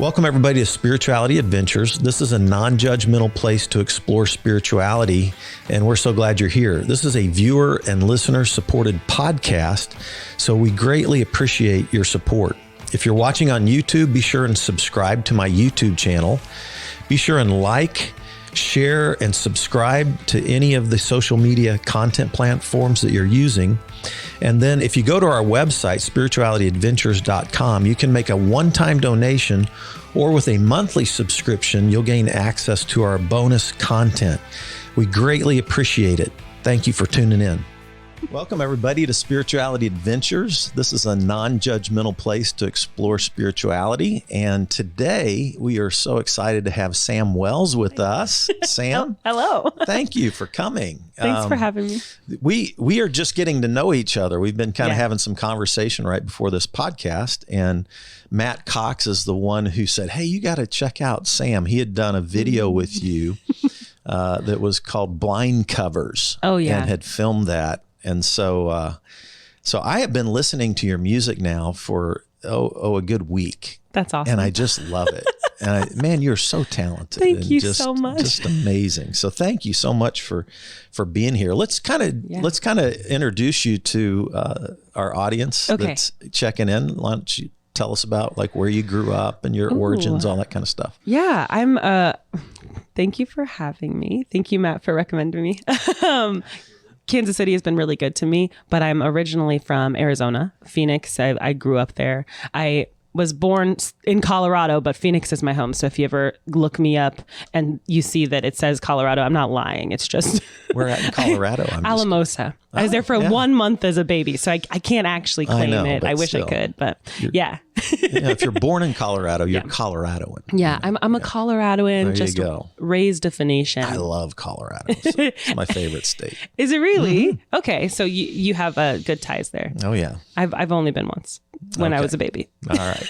Welcome, everybody, to Spirituality Adventures. This is a non-judgmental place to explore spirituality, and we're so glad you're here. This is a viewer and listener-supported podcast, so we greatly appreciate your support. If you're watching on YouTube, be sure and subscribe to my YouTube channel. Be sure and like, share, and subscribe to any of the social media content platforms that you're using. And then if you go to our website, spiritualityadventures.com, you can make a one-time donation, or with a monthly subscription, you'll gain access to our bonus content. We greatly appreciate it. Thank you for tuning in. Welcome, everybody, to Spirituality Adventures. This is a non-judgmental place to explore spirituality. And today we are so excited to have Sam Wells with us. Sam. Hello. Thank you for coming. Thanks for having me. We are just getting to know each other. We've been kind of having some conversation right before this podcast. And Matt Cox is the one who said, hey, you got to check out Sam. He had done a video with you that was called Blind Covers. Oh, yeah. And had filmed that. And so I have been listening to your music now for, a good week. That's awesome. And I just love it. And man, you're so talented. Thank you so much. Just amazing. So thank you so much for being here. Let's kind of introduce you to our audience that's checking in. Why don't you tell us about like where you grew up and your origins, all that kind of stuff. Yeah, thank you for having me. Thank you, Matt, for recommending me. Kansas City has been really good to me, but I'm originally from Arizona, Phoenix. I grew up there. I was born in Colorado, but Phoenix is my home. So if you ever look me up and you see that it says Colorado, I'm not lying. It's just... We're at in Colorado. Alamosa. I was there for 1 month as a baby, so I can't actually claim it. I wish I could, but yeah. If you're born in Colorado, you're Coloradoan. Yeah, I'm a Coloradoan, there just you go. Raised a Phoenician. I love Colorado. So it's my favorite state. Is it really? Mm-hmm. Okay, so you have good ties there. Oh, yeah. I've only been once when I was a baby. All right.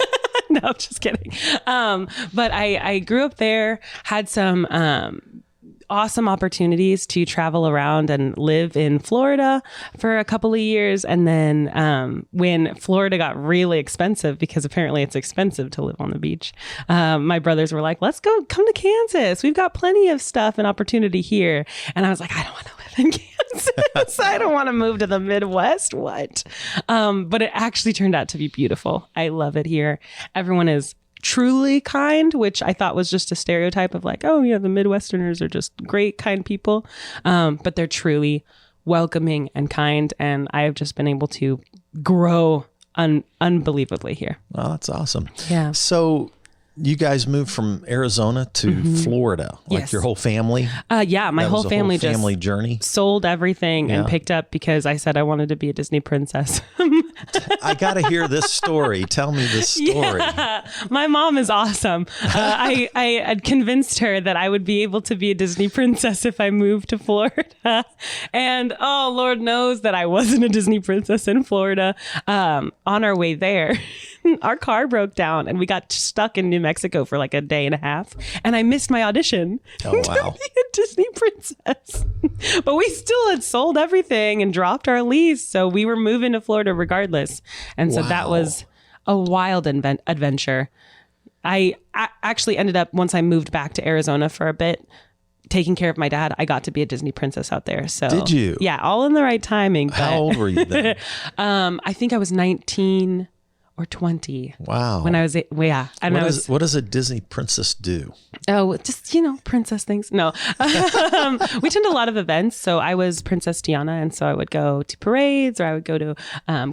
No, just kidding. But I grew up there, had some awesome opportunities to travel around and live in Florida for a couple of years. And then when Florida got really expensive, because apparently it's expensive to live on the beach, my brothers were like, let's come to Kansas. We've got plenty of stuff and opportunity here. And I was like, I don't want to live in Kansas. I don't want to move to the Midwest. What? But it actually turned out to be beautiful. I love it here. Everyone is truly kind, which I thought was just a stereotype of like, oh yeah, the Midwesterners are just great, kind people. But they're truly welcoming and kind. And I have just been able to grow unbelievably here. Oh, that's awesome. Yeah. So you guys moved from Arizona to Florida, like your whole family? Yeah, my whole family journey. Sold everything and picked up because I said I wanted to be a Disney princess. I got to hear this story. Tell me this story. Yeah, my mom is awesome. I had convinced her that I would be able to be a Disney princess if I moved to Florida. And Lord knows that I wasn't a Disney princess in Florida. On our way there, our car broke down and we got stuck in New Mexico for like a day and a half. And I missed my audition to be a Disney princess. But we still had sold everything and dropped our lease. So we were moving to Florida regardless. And so that was a wild adventure. I actually ended up, once I moved back to Arizona for a bit, taking care of my dad, I got to be a Disney princess out there. So did you? Yeah, all in the right timing. How old were you then? I think I was 19 or 20. Wow. When I was, yeah. And what does a Disney princess do? Oh, just, princess things. No. We attended a lot of events. So I was Princess Tiana. And so I would go to parades, or I would go to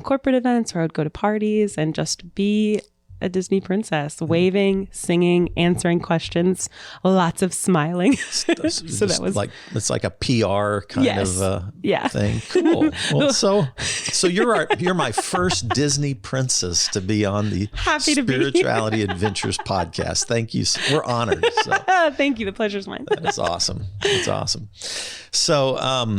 corporate events, or I would go to parties and just be a Disney princess, waving, singing, answering questions, lots of smiling. So that was like, it's like a PR kind of thing. Cool. Well, so you're my first Disney princess to be on the Spirituality Adventures podcast. Thank you. We're honored. So. Thank you. The pleasure's mine. That is awesome. That's awesome. So,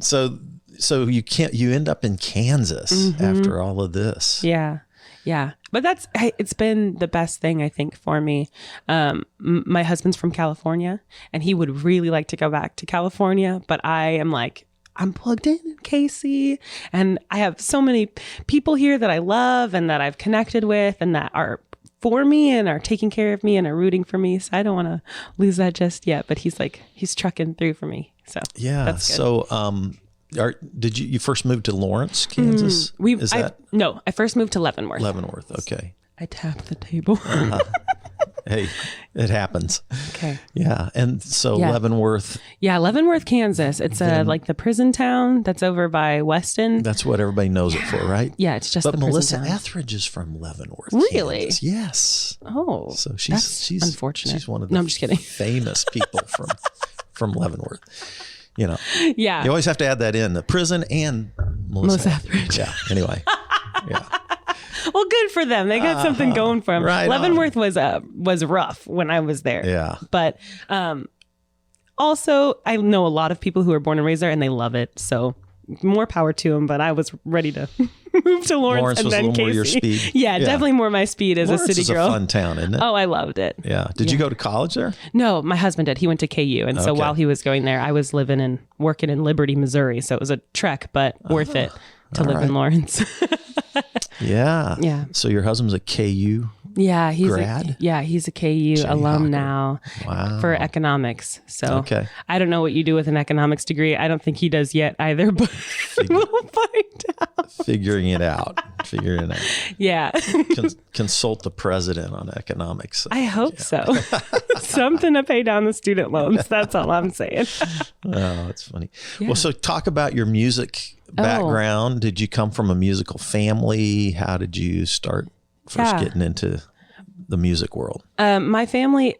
so you end up in Kansas after all of this. Yeah. Yeah. But it's been the best thing, I think, for me. My husband's from California and he would really like to go back to California. But I am like, I'm plugged in Casey. And I have so many people here that I love and that I've connected with and that are for me and are taking care of me and are rooting for me. So I don't want to lose that just yet, but he's trucking through for me. So yeah. That's good. So, did you first move to Lawrence, Kansas? No, I first moved to Leavenworth. Leavenworth. Okay. I tapped the table. Hey, it happens. Okay. Yeah. And so Yeah. Leavenworth, Yeah, Leavenworth, Kansas. It's like the prison town that's over by Weston. that's what everybody knows it for, right? Yeah, it's just But the Melissa prison town. Etheridge is from Leavenworth. Really? Kansas. Yes. Oh, So that's she's unfortunate. She's one of the No, I'm just kidding. famous people from Leavenworth. You know, Yeah. you always have to add that in, the prison and Melissa Etheridge. Yeah. Anyway. Yeah. Well, good for them. They got something going for them. Right Leavenworth was rough when I was there. Yeah. But also, I know a lot of people who are born and raised there, and they love it. So more power to them. But I was ready to move to Lawrence and was then a little more Casey. your speed. Yeah, definitely more my speed as Lawrence a city is girl. a fun town, isn't it? Oh, I loved it. Yeah. Did you go to college there? No, my husband did. He went to KU. And so Okay. while he was going there, I was living and working in Liberty, Missouri. So it was a trek, but worth it to live in Lawrence. Yeah. Yeah. So your husband's a KU Yeah, he's grad? he's a KU alum Jayhawker. now for economics. So Okay. I don't know what you do with an economics degree. I don't think he does yet either, but we'll find out. Figuring it out. Yeah. Consult the president on economics. I hope so. Something to pay down the student loans. That's all I'm saying. Oh, that's funny. Well, so talk about your music Oh. background. Did you come from a musical family? How did you start first getting into the music world? My family,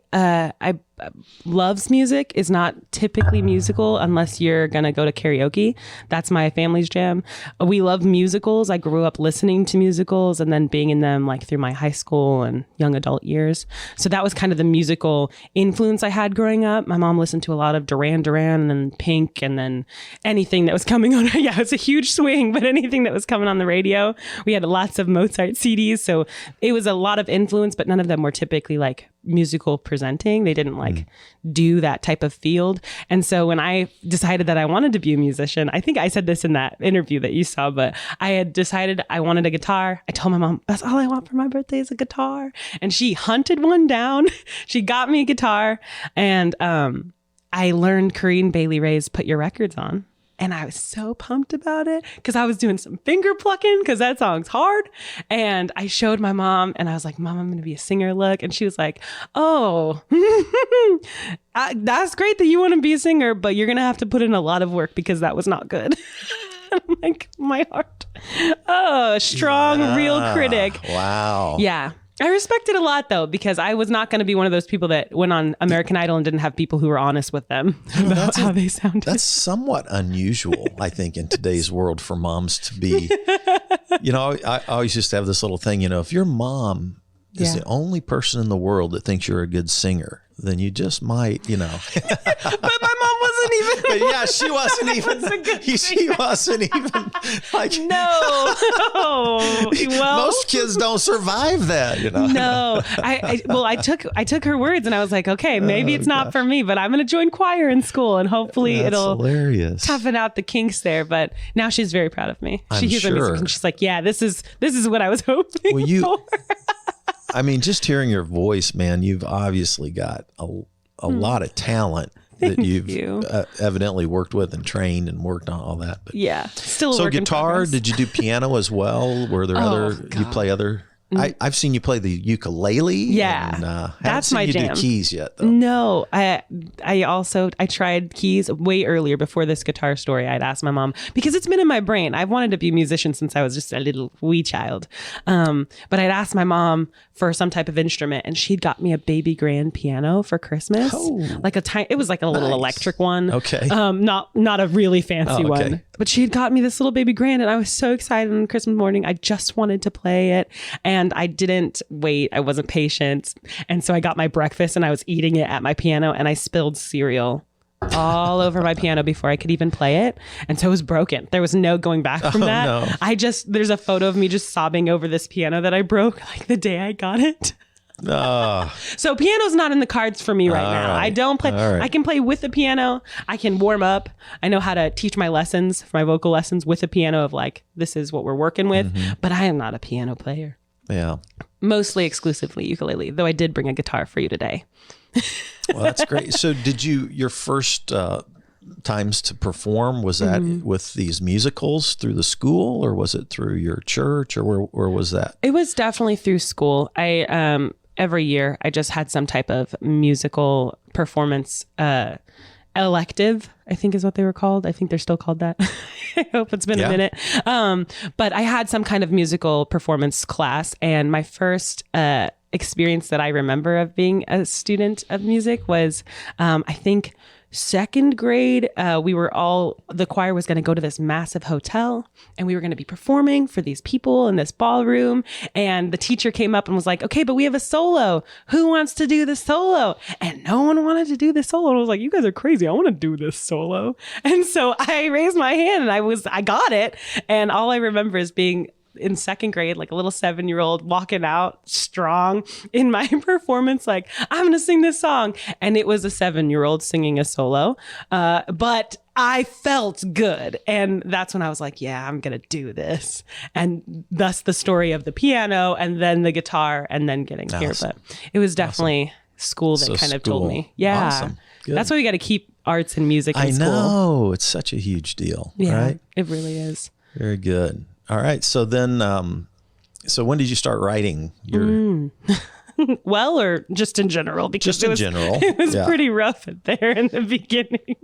loves music, is not typically musical unless you're going to go to karaoke. That's my family's jam. We love musicals. I grew up listening to musicals and then being in them like through my high school and young adult years. So that was kind of the musical influence I had growing up. My mom listened to a lot of Duran Duran and Pink and then anything that was coming on. Yeah, it's a huge swing, but anything that was coming on the radio. We had lots of Mozart CDs. So it was a lot of influence, but none of them were typically like musical presenting. They didn't like do that type of field. And so when I decided that I wanted to be a musician, I think I said this in that interview that you saw, but I had decided I wanted a guitar. I told my mom, that's all I want for my birthday is a guitar. And she hunted one down. She got me a guitar. And I learned Corinne Bailey Rae's Put Your Records On. And I was so pumped about it because I was doing some finger plucking because that song's hard. And I showed my mom and I was like, Mom, I'm going to be a singer, look. And she was like, oh, that's great that you want to be a singer, but you're going to have to put in a lot of work because that was not good. I'm like, my heart. Oh, strong, real critic. Wow. Yeah. I respect it a lot, though, because I was not going to be one of those people that went on American Idol and didn't have people who were honest with them about how they sounded. That's somewhat unusual, I think, in today's world for moms to be. I always used to have this little thing, if your mom is the only person in the world that thinks you're a good singer, then you just might, But my mom wasn't even. Yeah, she wasn't even. She wasn't even like. No. Well, most kids don't survive that, No, I took her words and I was like, okay, maybe it's not for me, but I'm going to join choir in school and hopefully it'll hilarious. toughen out the kinks there. But now she's very proud of me. I'm She hears my music sure. and she's like, yeah, this is what I was hoping for. I mean, just hearing your voice, man, you've obviously got a lot of talent that you've evidently worked with and trained and worked on all that. But yeah, still. So work in guitar, progress. did you do piano as well? Were there you play other? I've seen you play the ukulele. Yeah, and, haven't that's seen my you jam. do keys yet, though. No, I tried keys way earlier before this guitar story. I'd asked my mom because it's been in my brain. I've wanted to be a musician since I was just a little wee child. But I'd asked my mom for some type of instrument, and she'd got me a baby grand piano for Christmas. Like it was like a little electric one. Okay. Not a really fancy okay. one. But she had got me this little baby grand, and I was so excited on Christmas morning. I just wanted to play it, and I didn't wait. I wasn't patient, and so I got my breakfast, and I was eating it at my piano, and I spilled cereal all over my piano before I could even play it, and so it was broken. There was no going back from that. No. There's a photo of me just sobbing over this piano that I broke like the day I got it. So piano's not in the cards for me right now. Right. I don't play. Right. I can play with the piano. I can warm up. I know how to teach my lessons, my vocal lessons with the piano of like, this is what we're working with, but I am not a piano player. Yeah. Mostly exclusively ukulele, though I did bring a guitar for you today. Well, that's great. So did your first times to perform, was that with these musicals through the school, or was it through your church, or where was that? It was definitely through school. Every year I just had some type of musical performance elective, I think is what they were called. I think they're still called that. I hope it's been a minute. But I had some kind of musical performance class, and my first experience that I remember of being a student of music was, I think, second grade. The choir was going to go to this massive hotel, and we were going to be performing for these people in this ballroom. And the teacher came up and was like, okay, but we have a solo. Who wants to do the solo? And no one wanted to do the solo. And I was like, you guys are crazy. I want to do this solo. And so I raised my hand and I got it. And all I remember is being in second grade, like a little 7-year-old walking out strong in my performance, like, I'm going to sing this song. And it was a 7-year-old singing a solo. But I felt good. And that's when I was like, yeah, I'm going to do this. And thus the story of the piano and then the guitar and then getting here. But it was definitely school that kind of told me. Yeah. Awesome. Good. That's why we got to keep arts and music in school. I know. It's such a huge deal. Yeah, right? It really is. Very good. All right. So then, so when did you start writing your? Well, or just in general? Because just in general. It was pretty rough there in the beginning.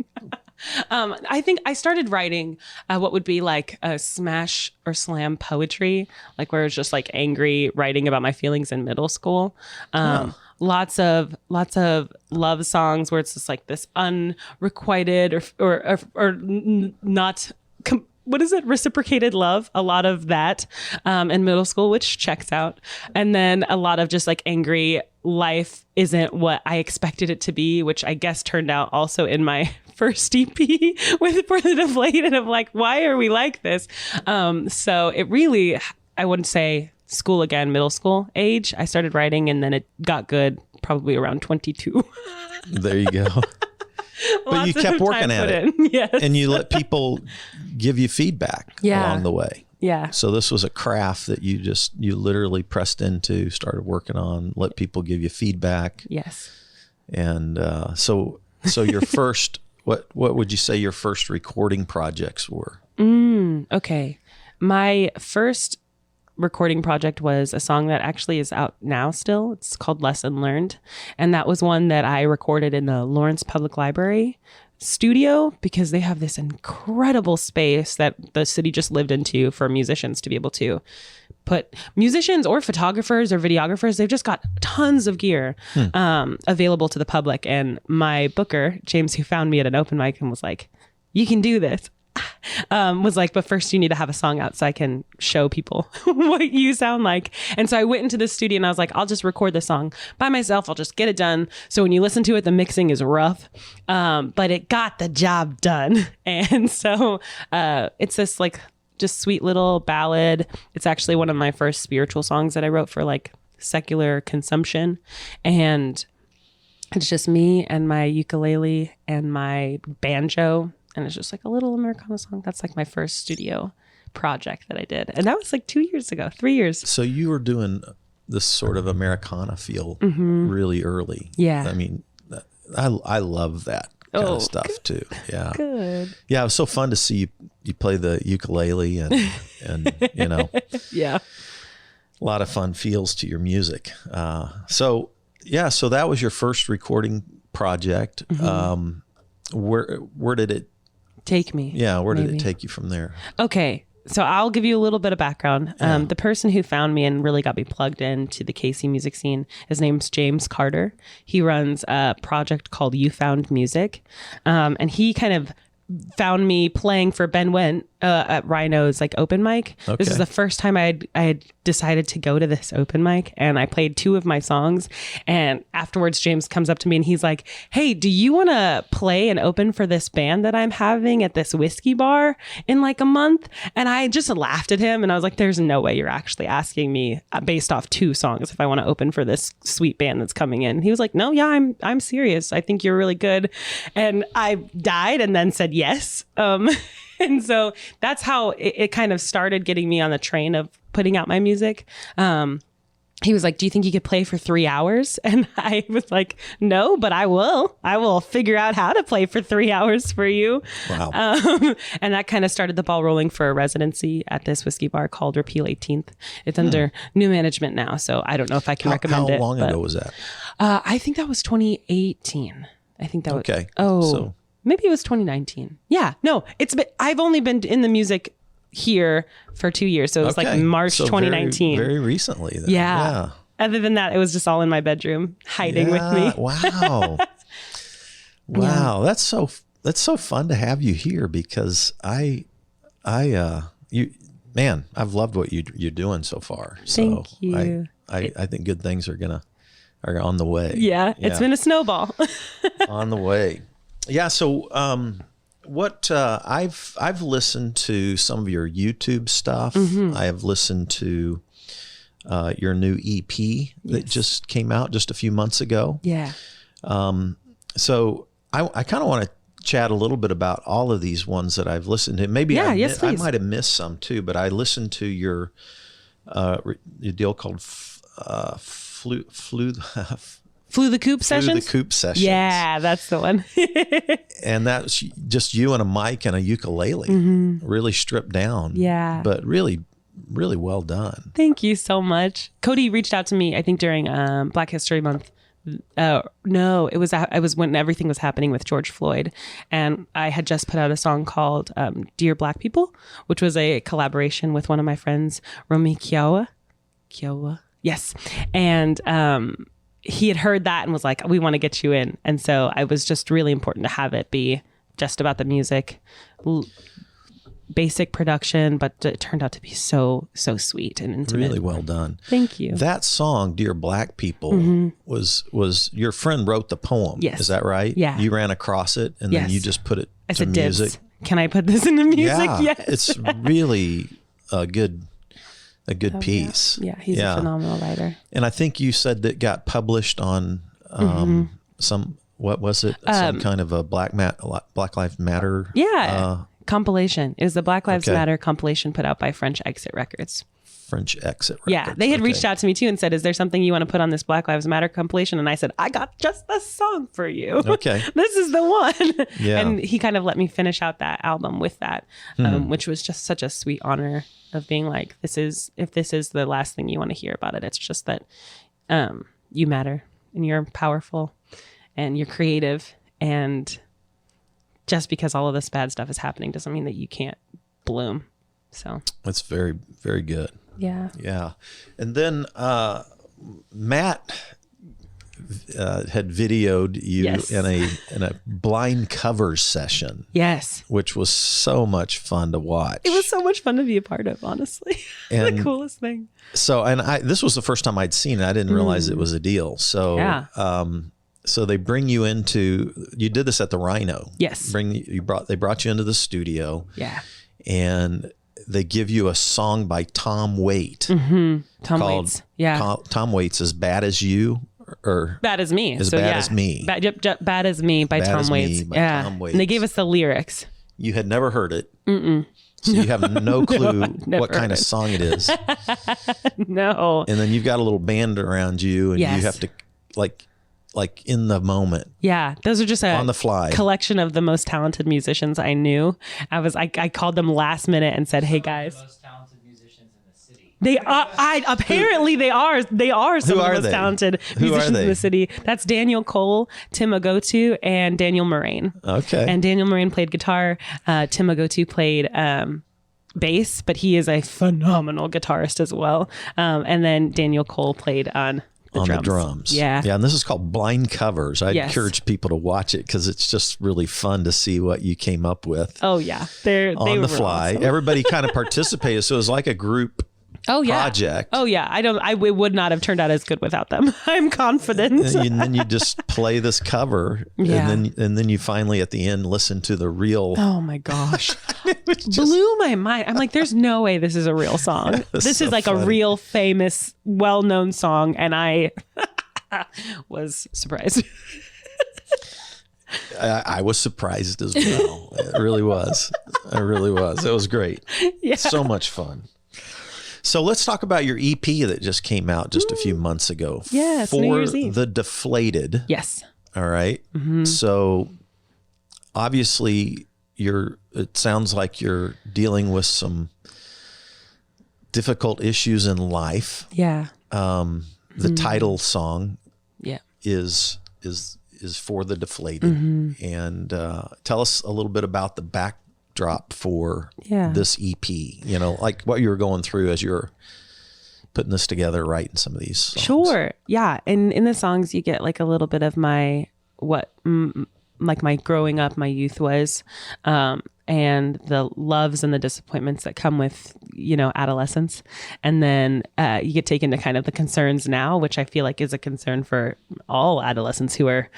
I think I started writing what would be like a smash or slam poetry, like where it's just like angry writing about my feelings in middle school. Lots of love songs where it's just like this unrequited or not. What is it? Reciprocated love. A lot of that in middle school, which checks out. And then a lot of just like angry life isn't what I expected it to be, which I guess turned out also in my first EP for the Deflated of like, why are we like this? So it really, I wouldn't say school again, middle school age. I started writing and then it got good probably around 22. There you go. But you kept working at it. Yes. And you let people give you feedback along the way. Yeah. So this was a craft that you literally pressed into, started working on, let people give you feedback. Yes. And so your first, what would you say your first recording projects were? Okay. My first recording project was a song that actually is out now still. It's called Lesson Learned. And that was one that I recorded in the Lawrence Public Library studio because they have this incredible space that the city just lived into for musicians to be able to put musicians or photographers or videographers. They've just got tons of gear available to the public. And my booker, James, who found me at an open mic and was like, you can do this. Was like, but first you need to have a song out so I can show people what you sound like. And so I went into the studio and I was like, I'll just record the song by myself. I'll just get it done. So when you listen to it, the mixing is rough, but it got the job done. And so it's this like just sweet little ballad. It's actually one of my first spiritual songs that I wrote for like secular consumption. And it's just me and my ukulele and my banjo. And it's just like a little Americana song. That's like my first studio project that I did. And that was like 3 years. So you were doing this sort of Americana feel really early. Yeah. I mean, I love that kind of stuff too. Yeah. Good. Yeah. It was so fun to see you play the ukulele and you know, yeah, a lot of fun feels to your music. So that was your first recording project. Where did it take me? Yeah. Where did it take you from there? Okay. So I'll give you a little bit of background. The person who found me and really got me plugged into the KC music scene, his name's James Carter. He runs a project called You Found Music. And he kind of found me playing for Ben Wendt at Rhino's like open mic. Okay. This is the first time I had decided to go to this open mic, and I played 2 of my songs. And afterwards, James comes up to me and he's like, "Hey, do you want to play and open for this band that I'm having at this whiskey bar in like a month?" And I just laughed at him and I was like, "There's no way you're actually asking me based off 2 songs if I want to open for this sweet band that's coming in." He was like, "No, yeah, I'm serious. I think you're really good." And I died and then said yes. And so that's how it kind of started getting me on the train of putting out my music. he was like, do you think you could play for 3 hours? And I was like, no, but I will figure out how to play for 3 hours for you. Wow. And that kind of started the ball rolling for a residency at this whiskey bar called Repeal 18th. It's under new management now, so I don't know if I can recommend it. How long ago was that? I think that was 2018. I think that was. Okay. Oh, maybe it was 2019. Yeah. No, I've only been in the music here for 2 years. So it was like March 2019. Very recently. Then. Yeah. Other than that, it was just all in my bedroom hiding with me. Wow. Wow. That's so fun to have you here because I've loved what you're doing so far. Thank you. I think good things are on the way. Yeah. It's been a snowball. On the way. Yeah. So, I've listened to some of your YouTube stuff. I have listened to your new EP that just came out just a few months ago. Yeah. So I kind of want to chat a little bit about all of these ones that I've listened to. Maybe I might have missed some too, but I listened to your deal called Flew the Coop Sessions? The Coop Sessions. Yeah, that's the one. And that's just you and a mic and a ukulele, really stripped down. Yeah. But really, really well done. Thank you so much. Cody reached out to me, I think during Black History Month. No, it was when everything was happening with George Floyd. And I had just put out a song called Dear Black People, which was a collaboration with one of my friends, Romy Kiowa. Yes. And he had heard that and was like, we want to get you in. And so it was just really important to have it be just about the music, basic production, but it turned out to be so sweet and intimate. Really well done. Thank you. That song, Dear Black People, was your friend wrote the poem. Yes. Is that right? Yeah. You ran across it and then you just put it I to said, music. Dibs. Can I put this into music? Yeah. Yes. It's really a good piece. Yeah, he's a phenomenal writer. And I think you said that got published on what was it? Some kind of a Black Lives Matter. Yeah. Compilation. It was the Black Lives Matter compilation put out by French Exit Records. French Exit Records. Yeah. They had reached out to me too and said, is there something you want to put on this Black Lives Matter compilation? And I said, I got just the song for you. Okay. This is the one. Yeah. And he kind of let me finish out that album with that, which was just such a sweet honor of being like, if this is the last thing you want to hear about it, it's just that you matter and you're powerful and you're creative, and just because all of this bad stuff is happening doesn't mean that you can't bloom. So that's very, very good. Yeah. Yeah. And then Matt had videoed you in a blind covers session. Yes. Which was so much fun to watch. It was so much fun to be a part of, honestly. The coolest thing. So, this was the first time I'd seen it. I didn't realize it was a deal. So, so they bring you you did this at the Rhino. Yes. They brought you into the studio. Yeah. And they give you a song by Tom Waite. Tom Waits. Yeah. Tom Waits, As Bad as You. Or Bad as Me. As Bad as Me. Bad as Me by Tom Waits. Tom Waits. And they gave us the lyrics. You had never heard it. So you have no clue what kind of song it is. No. And then you've got a little band around you and you have to like in the moment. Yeah. Those are just on the fly collection of the most talented musicians I knew. I called them last minute and said, hey guys. They are. Apparently they are. They are some of the most talented musicians in the city. That's Daniel Cole, Tim Agotu, and Daniel Moraine. Okay. And Daniel Moraine played guitar. Tim Agotu played bass, but he is a phenomenal guitarist as well. And then Daniel Cole played on the drums. Yeah. And this is called Blind Covers. I encourage people to watch it because it's just really fun to see what you came up with. Oh yeah, they on the fly. Awesome. Everybody kind of participated, so it was like a group. Project. Oh yeah. I would not have turned out as good without them. I'm confident. And then you just play this cover, and then you finally at the end listen to the real. Oh my gosh, blew my mind. I'm like, there's no way this is a real song. This is like funny. A real famous, well-known song, and I was surprised. I was surprised as well. It really was. It was great. Yeah. So much fun. So let's talk about your EP that just came out just a few months ago. Yes, For New Year's Eve. the Deflated. Yes. All right. So obviously it sounds like you're dealing with some difficult issues in life. Yeah. The title song Yeah. is for the Deflated. And tell us a little bit about the backdrop for this EP, like what you were going through as you're putting this together, writing some of these songs. Sure. Yeah. And in the songs, you get like a little bit of my growing up, my youth was, and the loves and the disappointments that come with, adolescence. And then you get taken to kind of the concerns now, which I feel like is a concern for all adolescents who are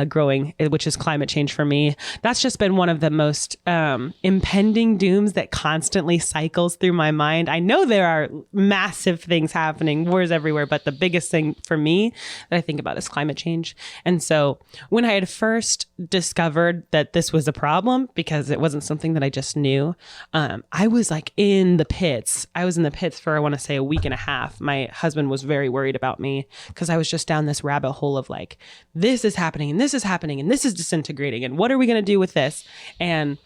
growing, which is climate change for me. That's just been one of the most impending dooms that constantly cycles through my mind. I know there are massive things happening, wars everywhere, but the biggest thing for me that I think about is climate change. And so when I had first discovered that this was a problem, because it wasn't something that I just knew, I was like in the pits. I was in the pits for, I want to say, a week and a half. My husband was very worried about me because I was just down this rabbit hole of like, this is happening and this is happening and this is disintegrating and what are we going to do with this? And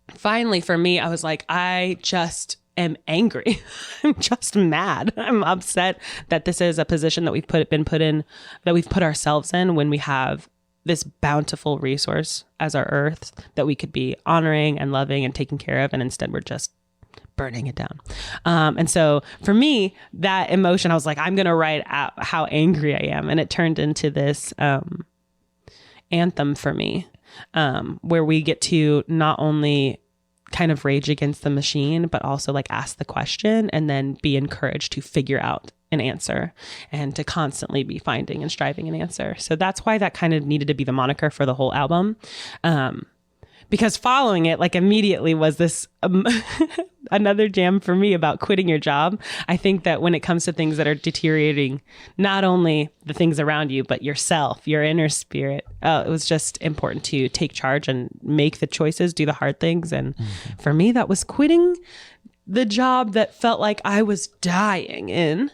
finally for me, I was like, I just am angry. I'm just mad. I'm upset that this is a position that we've put ourselves in when we have this bountiful resource as our earth that we could be honoring and loving and taking care of. And instead we're just burning it down. And so for me, that emotion, I was like, I'm going to write out how angry I am. And it turned into this anthem for me, where we get to not only kind of rage against the machine, but also like ask the question and then be encouraged to figure out an answer and to constantly be finding and striving an answer. So that's why that kind of needed to be the moniker for the whole album. Because following it, like immediately was this another jam for me about quitting your job. I think that when it comes to things that are deteriorating, not only the things around you, but yourself, your inner spirit, it was just important to take charge and make the choices, do the hard things. And for me, that was quitting the job that felt like I was dying in.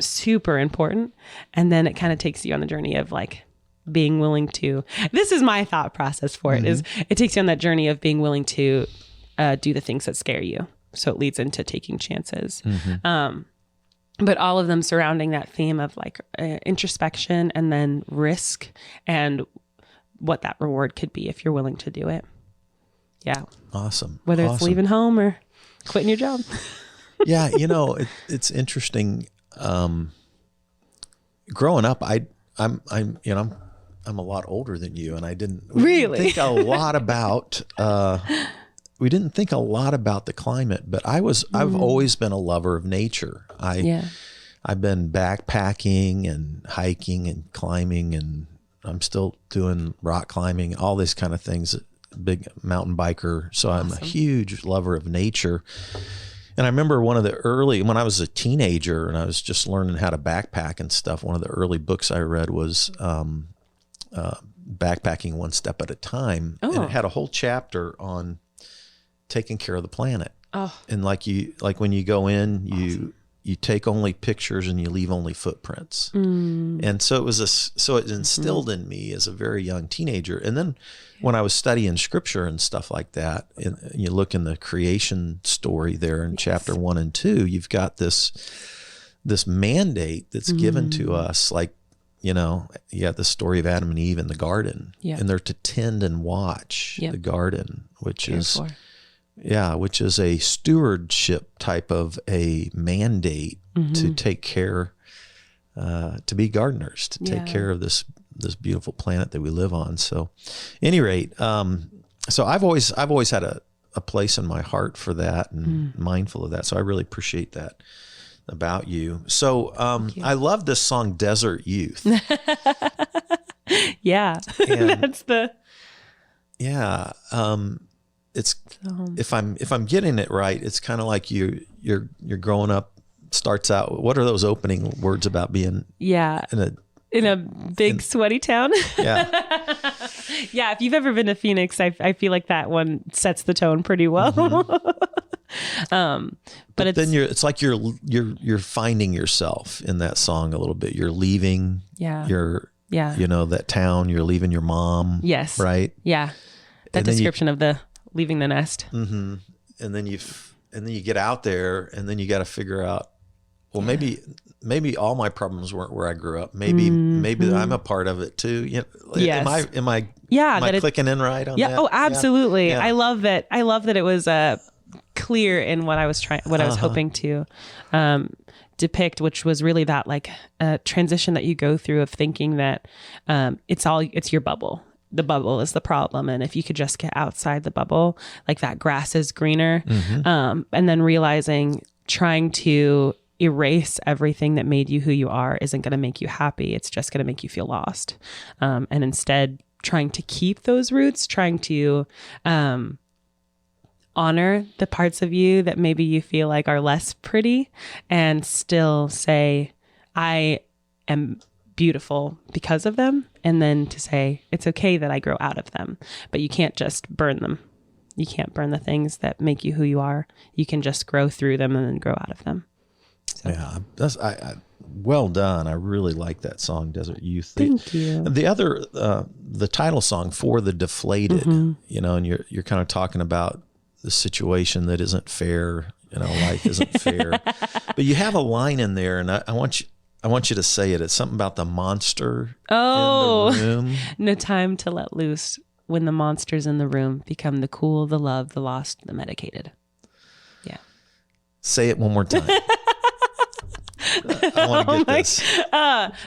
Super important. And then it kind of takes you on the journey of like, being willing to, this is my thought process for it, is it takes you on that journey of being willing to do the things that scare you. So it leads into taking chances. But all of them surrounding that theme of like introspection and then risk and what that reward could be if you're willing to do it. Yeah. Awesome. Whether it's leaving home or quitting your job. Yeah. It's interesting. Growing up, I'm a lot older than you, and we didn't think a lot about the climate, but I've always been a lover of nature. I've been backpacking and hiking and climbing, and I'm still doing rock climbing, all these kind of things, big mountain biker. So I'm a huge lover of nature. And I remember when I was a teenager and I was just learning how to backpack and stuff, one of the early books I read was Backpacking One Step at a Time. And it had a whole chapter on taking care of the planet. And like when you go in, you take only pictures and you leave only footprints. And so it instilled in me as a very young teenager. And then when I was studying scripture and stuff like that, and you look in the creation story there in chapter 1 and 2, you've got this mandate that's given to us, like, you got the story of Adam and Eve in the garden, and they're to tend and watch the garden, which is a stewardship type of a mandate to take care, to be gardeners, to take care of this beautiful planet that we live on. So at any rate, so I've always had a place in my heart for that and mindful of that. So I really appreciate that about you. So I love this song, Desert Youth. Yeah. That's the, it's, if I'm getting it right, it's kind of like you're growing up, starts out, what are those opening words about being in a big sweaty town? Yeah. Yeah. If you've ever been to Phoenix, I feel like that one sets the tone pretty well. But it's like you're finding yourself in that song a little bit. You're leaving that town, you're leaving your mom. Yes. Right. Yeah. That description of the leaving the nest. Mm-hmm. And then you get out there, and then you got to figure out, well, maybe all my problems weren't where I grew up. Maybe I'm a part of it too. Yes. Am I clicking in right on that? Oh, absolutely. Yeah. I love that it was clear in what I was I was hoping to depict, which was really that like transition that you go through of thinking that it's your bubble. The bubble is the problem. And if you could just get outside the bubble, like that grass is greener. Mm-hmm. And then realizing trying to erase everything that made you who you are isn't going to make you happy. It's just going to make you feel lost. And instead trying to keep those roots, trying to honor the parts of you that maybe you feel like are less pretty, and still say, I am beautiful because of them. And then to say, it's okay that I grow out of them, but you can't just burn them. You can't burn the things that make you who you are. You can just grow through them and then grow out of them. So. Yeah, I well done. I really like that song, Desert Youth. Thank you. The other, the title song for the Deflated, mm-hmm. And you're kind of talking about the situation that isn't fair. Life isn't fair. But you have a line in there, and I want you to say it. It's something about the monster in the room. No time to let loose when the monsters in the room become the cool, the love, the lost, the medicated. Yeah. Say it one more time. I want to get this.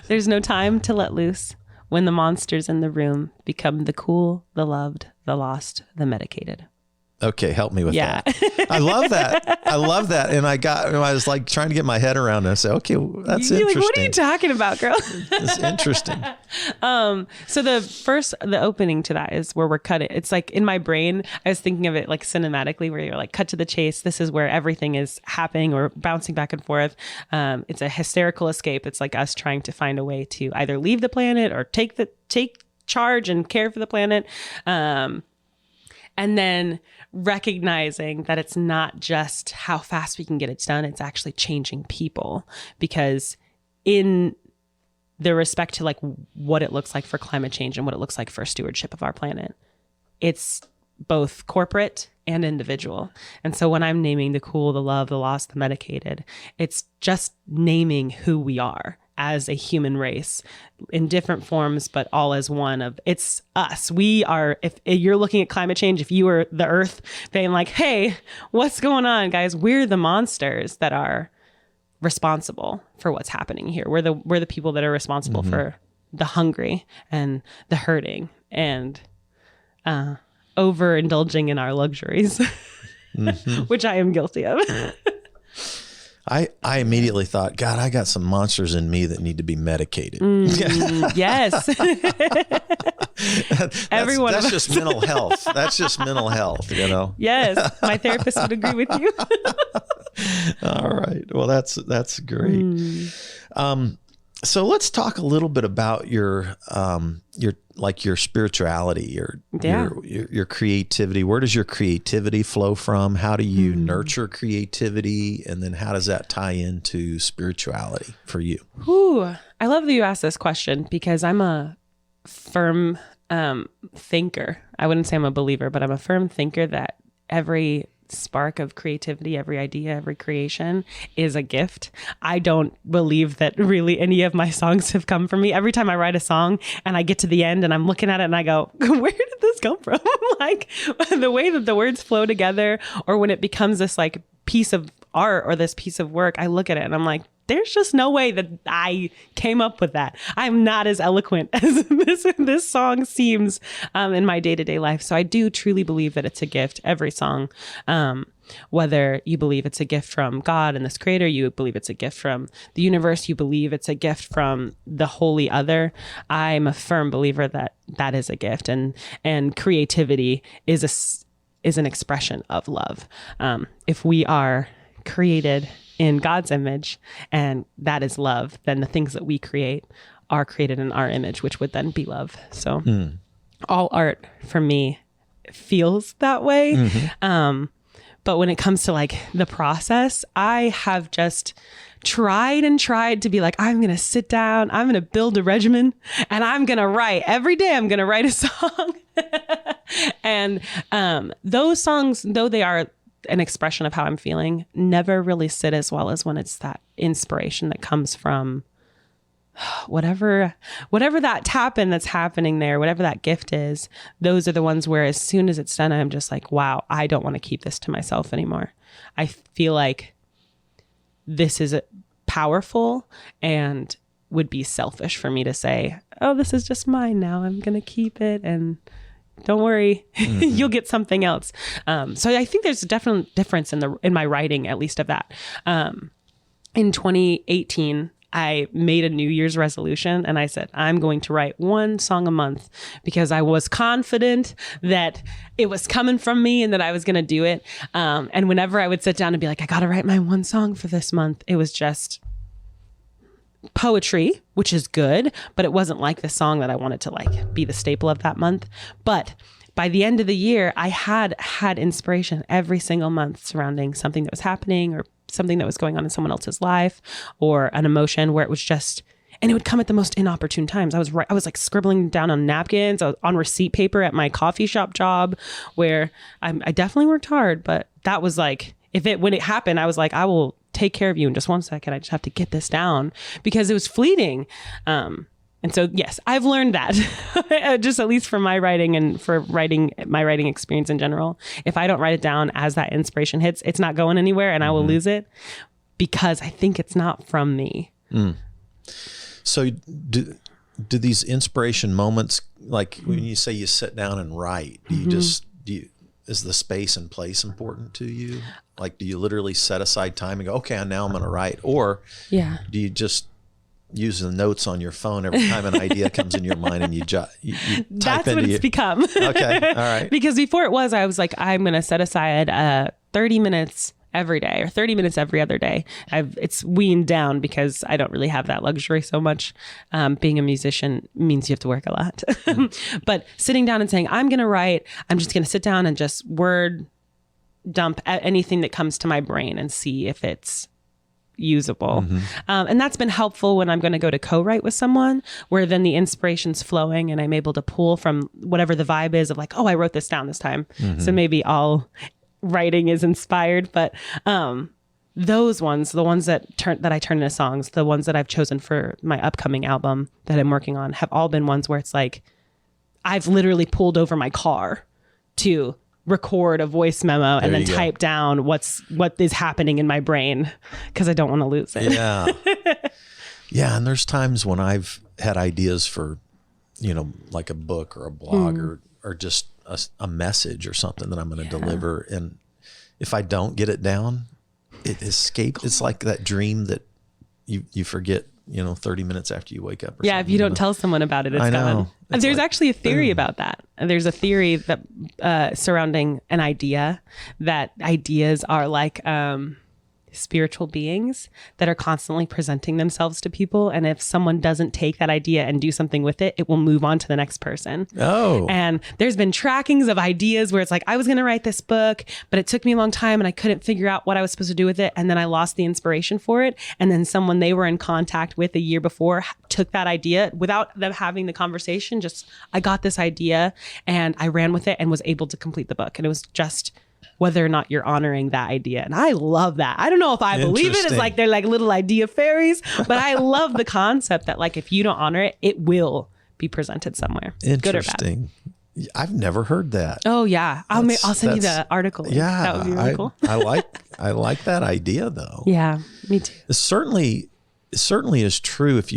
There's no time to let loose when the monsters in the room become the cool, the loved, the lost, the medicated. Okay, help me with that. I love that. And I was like trying to get my head around it. I said, okay, well, that's You're interesting. Like, what are you talking about, girl? It's interesting. So the opening to that is where we're cutting. It's like in my brain, I was thinking of it like cinematically, where you're like cut to the chase. This is where everything is happening or bouncing back and forth. It's a hysterical escape. It's like us trying to find a way to either leave the planet or take charge and care for the planet. And then recognizing that it's not just how fast we can get it done, it's actually changing people. Because in the respect to like what it looks like for climate change and what it looks like for stewardship of our planet, it's both corporate and individual. And so when I'm naming the cool, the love, the lost, the medicated, it's just naming who we are as a human race in different forms, but all as one of it's us. We are, if you're looking at climate change, if you were the earth being like, hey, what's going on, guys? We're the monsters that are responsible for what's happening here. We're the people that are responsible for the hungry and the hurting and overindulging in our luxuries, which I am guilty of. I immediately thought, God, I got some monsters in me that need to be medicated. Yes. That's just mental health. That's just mental health, Yes. My therapist would agree with you. All right. Well, that's great. So let's talk a little bit about your spirituality, your creativity. Where does your creativity flow from? How do you nurture creativity? And then how does that tie into spirituality for you? I love that you asked this question because I'm a firm thinker. I wouldn't say I'm a believer, but I'm a firm thinker that every spark of creativity, every idea, every creation is a gift. I don't believe that really any of my songs have come from me. Every time I write a song and I get to the end and I'm looking at it and I go, where did this come from? Like the way that the words flow together, or when it becomes this like piece of art or this piece of work, I look at it and I'm like, there's just no way that I came up with that. I'm not as eloquent as this song seems in my day-to-day life. So I do truly believe that it's a gift, every song. Whether you believe it's a gift from God and this creator, you believe it's a gift from the universe, you believe it's a gift from the holy other. I'm a firm believer that that is a gift, and creativity is an expression of love. If we are created in God's image, and that is love, then the things that we create are created in our image, which would then be love. So all art for me feels that way. But when it comes to like the process, I have just tried and tried to be like, I'm going to sit down, I'm going to build a regimen, and I'm going to write every day. I'm going to write a song. And those songs, though they are an expression of how I'm feeling, never really sit as well as when it's that inspiration that comes from whatever that tap-in that's happening there, whatever that gift is. Those are the ones where as soon as it's done, I'm just like, wow, I don't want to keep this to myself anymore. I feel like this is powerful and would be selfish for me to say, oh, this is just mine now, I'm going to keep it, and don't worry, you'll get something else. So I think there's a definite difference in my writing, at least of that. In 2018, I made a New Year's resolution and I said, I'm going to write one song a month, because I was confident that it was coming from me and that I was going to do it. And whenever I would sit down and be like, I got to write my one song for this month, it was just poetry, which is good, but it wasn't like the song that I wanted to like be the staple of that month. But by the end of the year, I had inspiration every single month surrounding something that was happening or something that was going on in someone else's life, or an emotion where it was just, and it would come at the most inopportune times. I was like scribbling down on napkins, I was on receipt paper at my coffee shop job, where I definitely worked hard, but that was like, when it happened, I was like, I will take care of you in just 1 second. I just have to get this down, because it was fleeting. And so, yes, I've learned that just at least from my writing and for my writing experience in general. If I don't write it down as that inspiration hits, it's not going anywhere, and I will lose it, because I think it's not from me. So do these inspiration moments, like when you say you sit down and write, is the space and place important to you? Like, do you literally set aside time and go, okay, now I'm going to write? Or do you just use the notes on your phone every time an idea comes in your mind and you type That's what it's become. Okay. All right. Because before I was like, I'm going to set aside 30 minutes every day or 30 minutes every other day. It's weaned down because I don't really have that luxury so much. Being a musician means you have to work a lot. But sitting down and saying, I'm going to write, I'm just going to sit down and just word dump at anything that comes to my brain and see if it's usable. And that's been helpful when I'm going to go to co-write with someone, where then the inspiration's flowing and I'm able to pull from whatever the vibe is of like, oh, I wrote this down this time. So maybe all writing is inspired, but those ones, the ones that I turn into songs, the ones that I've chosen for my upcoming album that I'm working on, have all been ones where it's like, I've literally pulled over my car to record a voice memo and then type down what is happening in my brain, because I don't want to lose it. Yeah. And there's times when I've had ideas for, like a book or a blog or just a message or something that I'm going to deliver. And if I don't get it down, it escapes. It's like that dream that you forget, 30 minutes after you wake up. Or if you don't tell someone about it, it's gone. There's actually a theory about that. There's a theory that surrounding an idea, that ideas are like spiritual beings that are constantly presenting themselves to people. And if someone doesn't take that idea and do something with it, it will move on to the next person. Oh. And there's been trackings of ideas where it's like, I was going to write this book, but it took me a long time and I couldn't figure out what I was supposed to do with it. And then I lost the inspiration for it. And then someone they were in contact with a year before took that idea without them having the conversation. Just, I got this idea and I ran with it and was able to complete the book. And it was just whether or not you're honoring that idea. And I love that. I don't know if I believe it. It's like they're like little idea fairies, but I love the concept that like, if you don't honor it, it will be presented somewhere. Good or bad. I've never heard that. Oh yeah. I'll send you the article. Yeah. That would be really cool. I like that idea though. Yeah, me too. It certainly is true if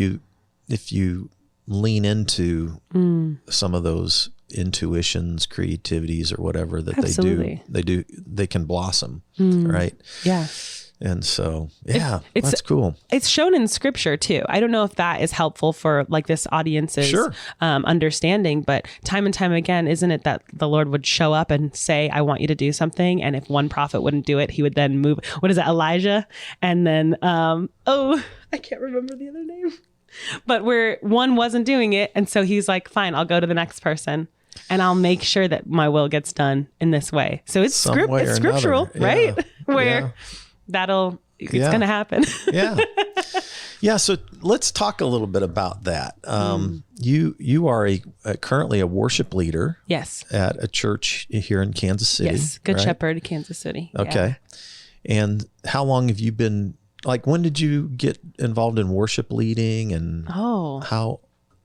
you lean into some of those intuitions, creativities, or whatever that they can blossom, right? Yeah. And so, that's cool. It's shown in scripture too. I don't know if that is helpful for like this audience's understanding, but time and time again, isn't it that the Lord would show up and say, I want you to do something. And if one prophet wouldn't do it, he would then move, what is it, Elijah? And then, I can't remember the other name, but where one wasn't doing it. And so he's like, fine, I'll go to the next person. and I'll make sure that my will gets done in this way. So it's scriptural, right? Where it's going to happen. Yeah. Yeah. So let's talk a little bit about that. You are currently a worship leader. Yes. At a church here in Kansas City. Yes. Good Shepherd, Kansas City. Okay. Yeah. And how long have you been, when did you get involved in worship leading, and how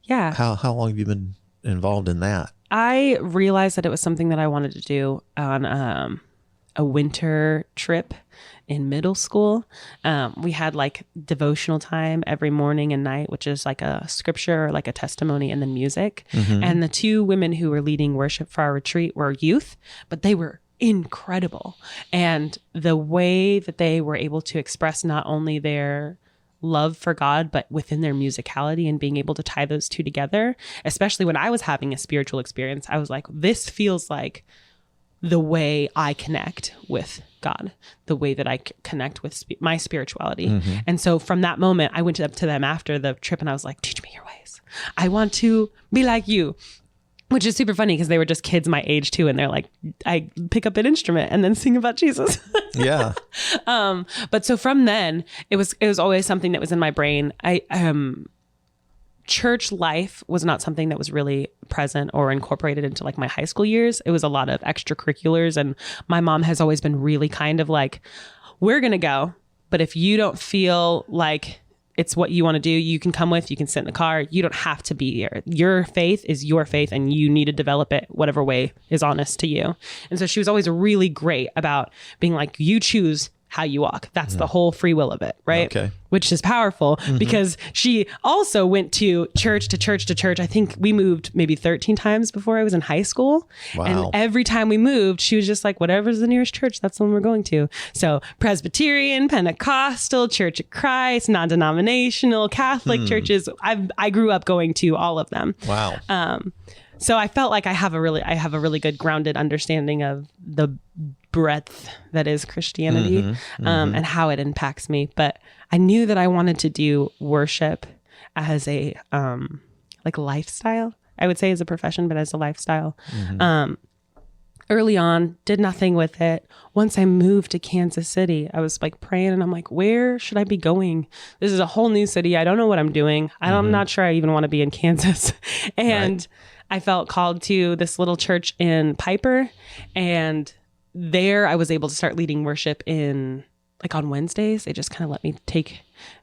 long have you been involved in that? I realized that it was something that I wanted to do on a winter trip in middle school. We had devotional time every morning and night, which is like a scripture or like a testimony and then music. Mm-hmm. And the two women who were leading worship for our retreat were youth, but they were incredible. And the way that they were able to express not only their love for God, but within their musicality and being able to tie those two together, especially when I was having a spiritual experience, I was like, this feels like the way I connect with God, the way that I connect with my spirituality. Mm-hmm. And so from that moment, I went up to them after the trip and I was like, teach me your ways. I want to be like you, which is super funny because they were just kids my age too. And they're like, I pick up an instrument and then sing about Jesus. Yeah. But so from then it was always something that was in my brain. Church life was not something that was really present or incorporated into my high school years. It was a lot of extracurriculars. And my mom has always been really kind of like, we're going to go, but if you don't feel like it's what you want to do, you can come with, you can sit in the car. You don't have to be here. Your faith is your faith and you need to develop it whatever way is honest to you. And so she was always really great about being like, you choose how you walk. That's the whole free will of it, right? Okay. Which is powerful because she also went to church to church to church. I think we moved maybe 13 times before I was in high school. Wow. And every time we moved, she was just like, whatever's the nearest church, that's the one we're going to. So Presbyterian, Pentecostal, Church of Christ, non-denominational, Catholic churches. I grew up going to all of them. Wow. So I felt like I have a really good grounded understanding of the breadth that is Christianity, and how it impacts me. But I knew that I wanted to do worship as a lifestyle. I would say as a profession, but as a lifestyle. Early on, did nothing with it. Once I moved to Kansas City, I was praying and I'm like, where should I be going? This is a whole new city. I don't know what I'm doing. I'm not sure I even want to be in Kansas. And I felt called to this little church in Piper, and there I was able to start leading worship in on Wednesdays. They just kind of let me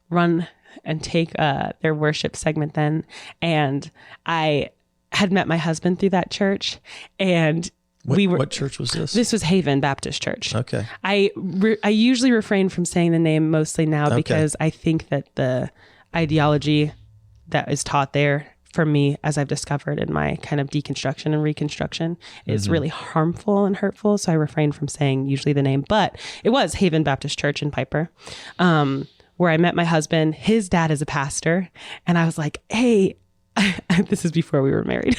run and take their worship segment then. And I had met my husband through that church, and what church was this? This was Haven Baptist Church. Okay. I usually refrain from saying the name mostly now because I think that the ideology that is taught there, for me, as I've discovered in my kind of deconstruction and reconstruction, is really harmful and hurtful. So I refrain from saying usually the name, but it was Haven Baptist Church in Piper, where I met my husband. His dad is a pastor. And I was like, hey, this is before we were married.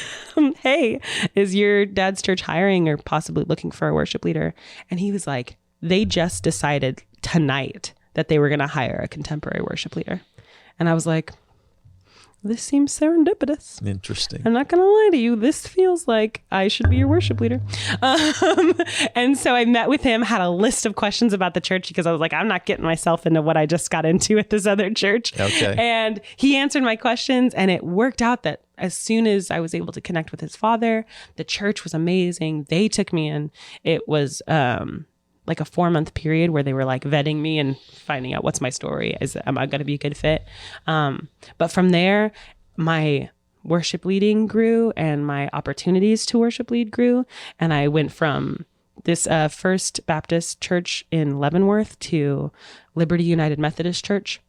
Hey, is your dad's church hiring or possibly looking for a worship leader? And he was like, they just decided tonight that they were going to hire a contemporary worship leader. And I was like, this seems serendipitous. Interesting. I'm not going to lie to you. This feels like I should be your worship leader. And so I met with him, had a list of questions about the church because I was like, I'm not getting myself into what I just got into at this other church. Okay. And he answered my questions, and it worked out that as soon as I was able to connect with his father, the church was amazing. They took me in. It was a 4-month period where they were vetting me and finding out what's my story. Am I going to be a good fit? But from there, my worship leading grew and my opportunities to worship lead grew. And I went from this First Baptist Church in Leavenworth to Liberty United Methodist Church,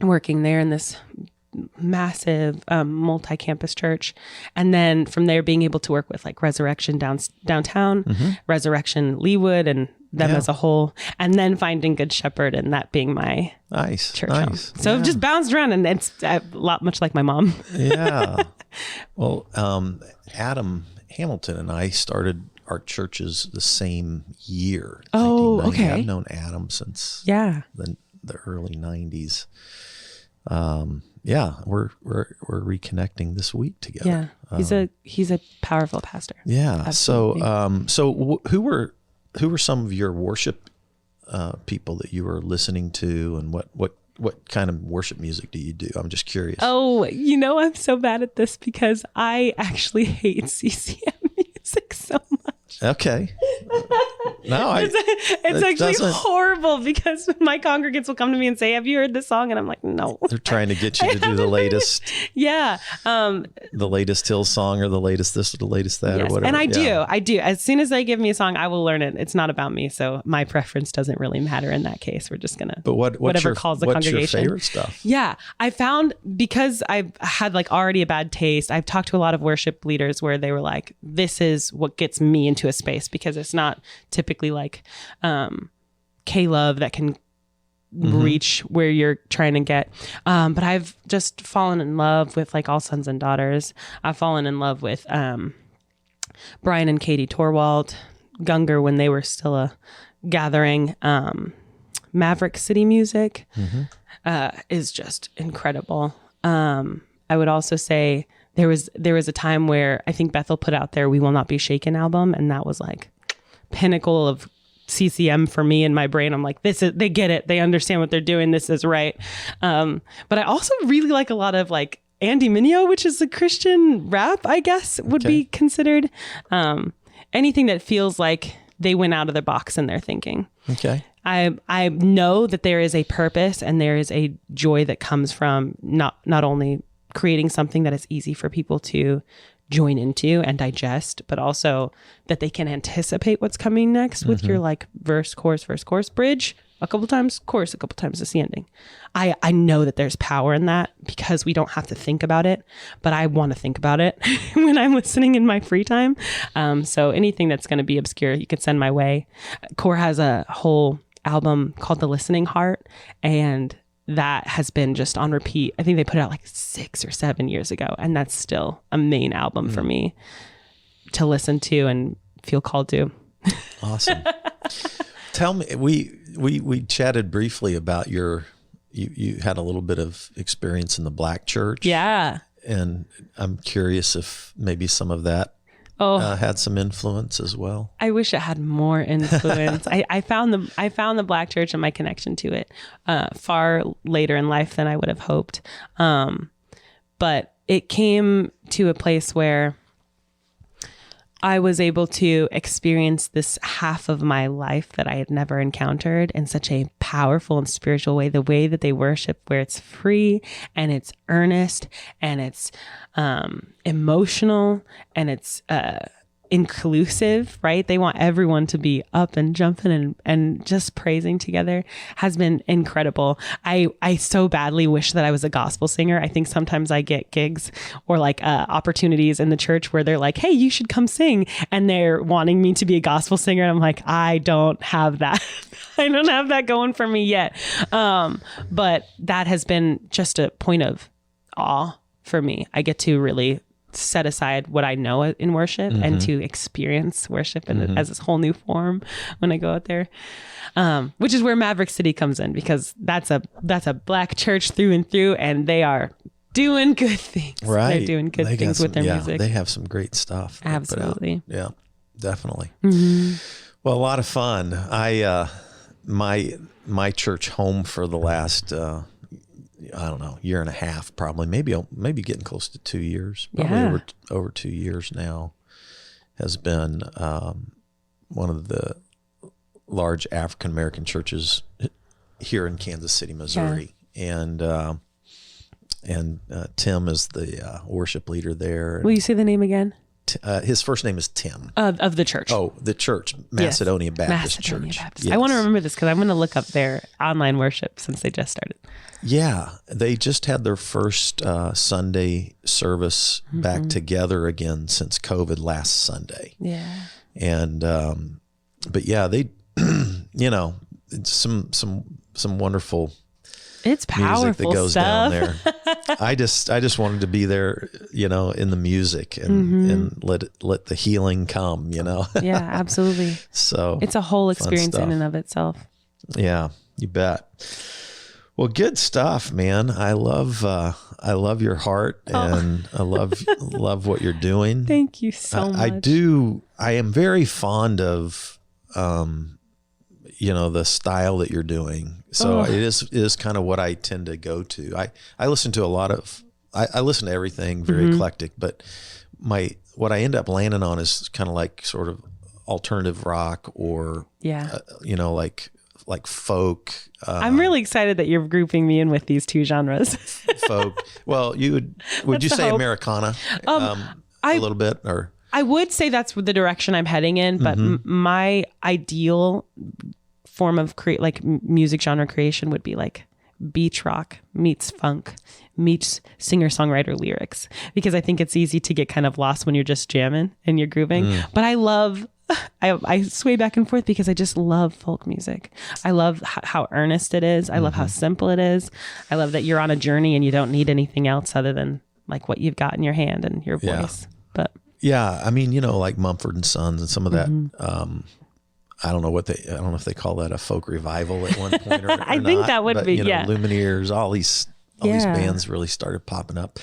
working there in this massive multi-campus church. And then from there being able to work with Resurrection downtown, Resurrection Leawood, and them as a whole, and then finding Good Shepherd, and that being my church home. So I've just bounced around, and it's a lot much like my mom. Yeah. Well, Adam Hamilton and I started our churches the same year. Oh, okay. I've known Adam since the early 90s. yeah, we're reconnecting this week together. Yeah, he's a powerful pastor. Yeah. Absolutely. Who were some of your worship people that you were listening to, and what kind of worship music do you do? I'm just curious. Oh, I'm so bad at this because I actually hate CCM music so much. Okay. No, it's actually horrible because my congregants will come to me and say, "Have you heard this song?" And I'm like, "No." They're trying to get you to do the latest. Yeah. The latest Hill song, or the latest this, or the latest that, or whatever. And I do. As soon as they give me a song, I will learn it. It's not about me, so my preference doesn't really matter in that case. We're just gonna. But whatever calls the what's congregation. your favorite stuff? Yeah, I found, because I've had like already a bad taste. I've talked to a lot of worship leaders where they were like, "This is what gets me into a space," because it's not typically like K-Love that can reach where you're trying to get. But I've just fallen in love with like All Sons and Daughters. I've fallen in love with Brian and Katie Torwald, Gungor when they were still a gathering. Maverick City Music is just incredible. I would also say there was a time where I think Bethel put out their We Will Not Be Shaken album, and that was like pinnacle of CCM for me in my brain. I'm like, they get it. They understand what they're doing. This is right. But I also really like a lot of like Andy Mineo, which is a Christian rap, I guess would be considered. Anything that feels like they went out of the box in their thinking. Okay. I know that there is a purpose and there is a joy that comes from not only creating something that is easy for people to join into and digest, but also that they can anticipate what's coming next with your like verse, chorus, bridge a couple times, chorus a couple times, it's the ending. I know that there's power in that because we don't have to think about it, but I want to think about it when I'm listening in my free time. So anything that's going to be obscure, you could send my way. Core has a whole album called The Listening Heart, and that has been just on repeat. I think they put it out like 6 or 7 years ago, and that's still a main album for me to listen to and feel called to. Awesome. Tell me, we chatted briefly about you had a little bit of experience in the Black church. Yeah. And I'm curious if maybe some of that had some influence as well. I wish it had more influence. I found the Black church and my connection to it far later in life than I would have hoped. But it came to a place where I was able to experience this half of my life that I had never encountered in such a powerful and spiritual way. The way that they worship, where it's free and it's earnest and it's emotional and it's inclusive, right? They want everyone to be up and jumping and just praising together, has been incredible. I so badly wish that I was a gospel singer. I think sometimes I get gigs or like opportunities in the church where they're like, "Hey, you should come sing," and they're wanting me to be a gospel singer. And I'm like, I don't have that. I don't have that going for me yet. But that has been just a point of awe for me. I get to really set aside what I know in worship and to experience worship as this whole new form when I go out there, which is where Maverick City comes in, because that's a Black church through and through, and they are doing good things. Right. They're doing good things with their music. They have some great stuff. Absolutely. Yeah, definitely. Well, a lot of fun. My church home for the last I don't know, year and a half, probably, maybe getting close to 2 years, probably over 2 years now, has been one of the large African American churches here in Kansas City, Missouri, and Tim is the worship leader there. Will you say the name again? His first name is Tim. Of the church. Oh, the church, Macedonia Baptist Church. Baptist. Yes. I want to remember this because I'm going to look up their online worship since they just started. Yeah, they just had their first Sunday service back together again since COVID last Sunday. Yeah. And but yeah, they some wonderful it's powerful music that goes stuff. down there. I just wanted to be there, in the music and let the healing come, Yeah, absolutely. So it's a whole experience in and of itself. Yeah, you bet. Well, good stuff, man. I love your heart, and I love what you're doing. Thank you so much. I do. I am very fond of, the style that you're doing. So it is kind of what I tend to go to. I listen to a lot of, I listen to everything, very eclectic, but what I end up landing on is kind of like sort of alternative rock or, like folk. I'm really excited that you're grouping me in with these two genres. Folk. Well, would you say hope. Americana a little bit, or? I would say that's the direction I'm heading in, but my ideal form of music genre creation would be like beach rock meets funk meets singer-songwriter lyrics, because I think it's easy to get kind of lost when you're just jamming and you're grooving. But I sway back and forth because I just love folk music. I love how earnest it is. I love how simple it is. I love that you're on a journey and you don't need anything else other than like what you've got in your hand and your voice. But yeah, I mean, like Mumford and Sons and some of that. I don't know if they call that a folk revival at one point or I think not, that would be, Lumineers, all these bands really started popping up.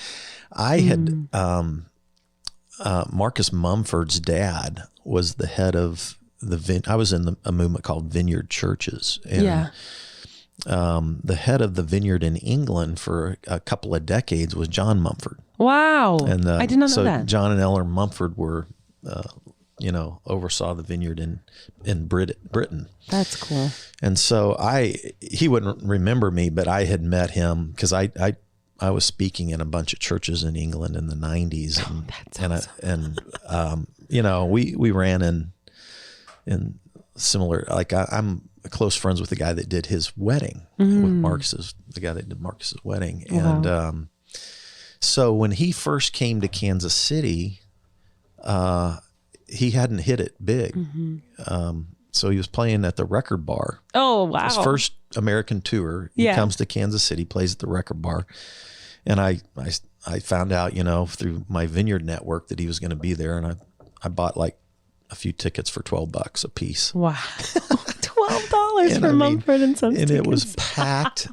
I had, Marcus Mumford's dad was the head of I was in a movement called Vineyard Churches. And the head of the Vineyard in England for a couple of decades was John Mumford. Wow. And I did not know so that. John and Eleanor Mumford were, oversaw the vineyard in Britain. That's cool. And so he wouldn't remember me, but I had met him because I was speaking in a bunch of churches in England in the 90s. We ran in similar, like I'm close friends with the guy that did his wedding with the guy that did Marcus's wedding. Wow. And so when he first came to Kansas City, he hadn't hit it big. So he was playing at the Record Bar. Oh, wow. His first American tour. He comes to Kansas City, plays at the Record Bar. And I found out, through my Vineyard network that he was going to be there. And I bought like a few tickets for $12 a piece. Wow. $12 for Mumford and Sons And tickets. it was packed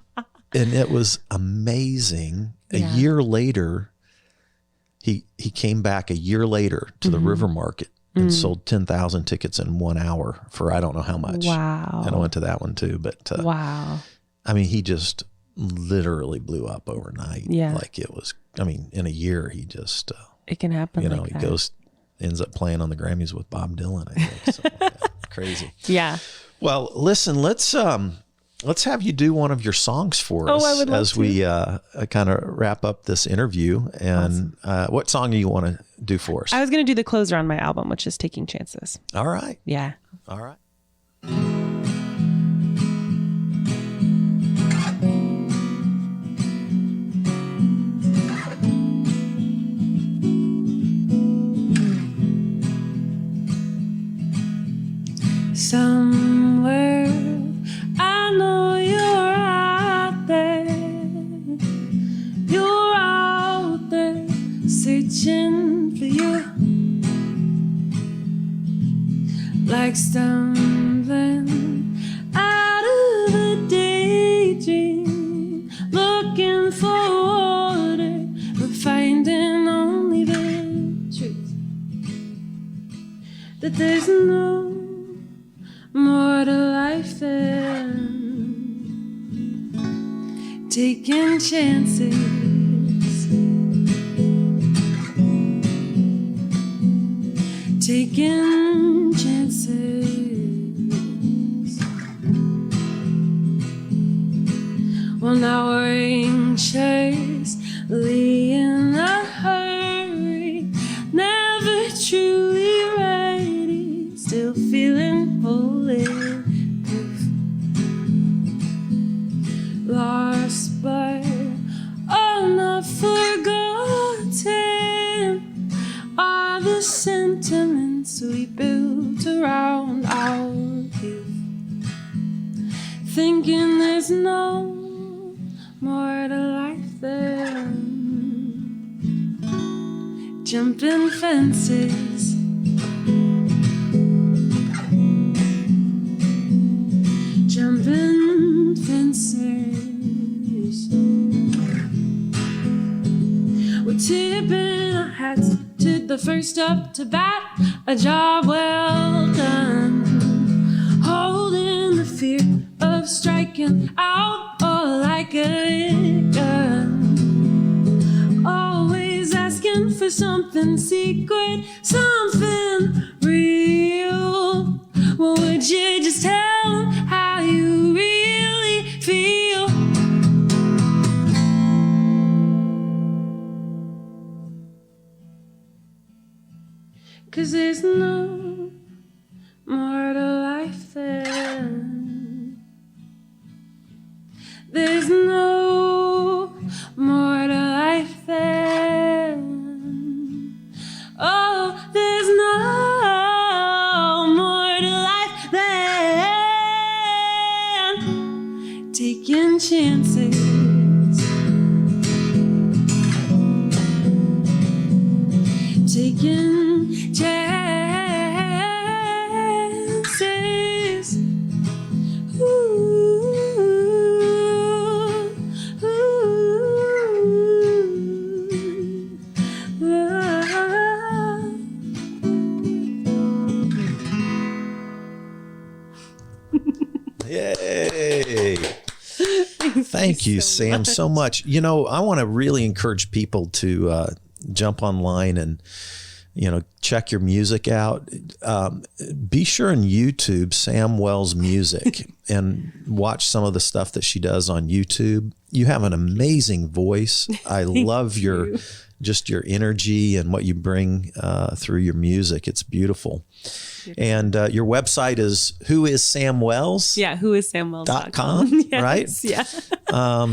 and it was amazing. A year later, he came back a year later to the River Market and sold 10,000 tickets in 1 hour for I don't know how much. Wow. And I went to that one too. But wow. I mean, he just literally blew up overnight. Yeah. Like it was, in a year, he just, it can happen. he ends up playing on the Grammys with Bob Dylan, I think. Something like that. Crazy. Yeah. Well, listen, let's have you do one of your songs for us I would love as to. we kind of wrap up this interview. And what song do you want to do for us? I was going to do the closer on my album, which is Taking Chances. All right. Yeah. All right. Somewhere I know you're out there. You're out there searching for you. Like stumbling out of a daydream, looking for water, but finding only the truth that there's no more to life than taking chances. Taking chances. Well, now we're anxiously in a hurry, never truly ready, still feeling bulletproof, lost but all not forgotten are the sentiments we built around our youth, thinking there's no more to life than jumping fences. Jumping fences. first up to bat, a job well done. Holding the fear of striking out, or like a gun. Always asking for something secret, something real. Well, would you just tell them how you really feel? 'Cause there's no more to life than, there's no more to life than, oh, there's no more to life than taking chances. Taking chances. Ooh, ooh, Yay! Thank you, Sam, so much. You know, I want to really encourage people to jump online and, you know, check your music out. Be sure on YouTube, Sam Wells Music, and watch some of the stuff that she does on YouTube. You have an amazing voice. I love your energy and what you bring through your music. It's beautiful. And your website is whoissamwells? Yeah, whoissamwells.com. Yes, right? Yeah.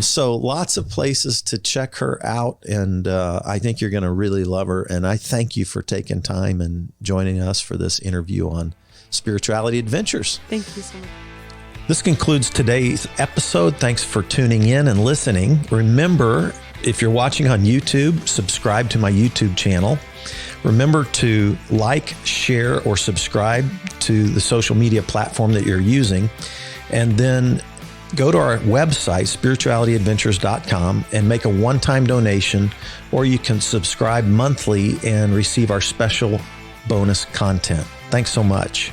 So lots of places to check her out, and I think you're going to really love her. And I thank you for taking time and joining us for this interview on Spirituality Adventures. Thank you so much. This concludes today's episode. Thanks for tuning in and listening. Remember, if you're watching on YouTube, subscribe to my YouTube channel. Remember to like, share, or subscribe to the social media platform that you're using. And then go to our website, spiritualityadventures.com, and make a one-time donation, or you can subscribe monthly and receive our special bonus content. Thanks so much.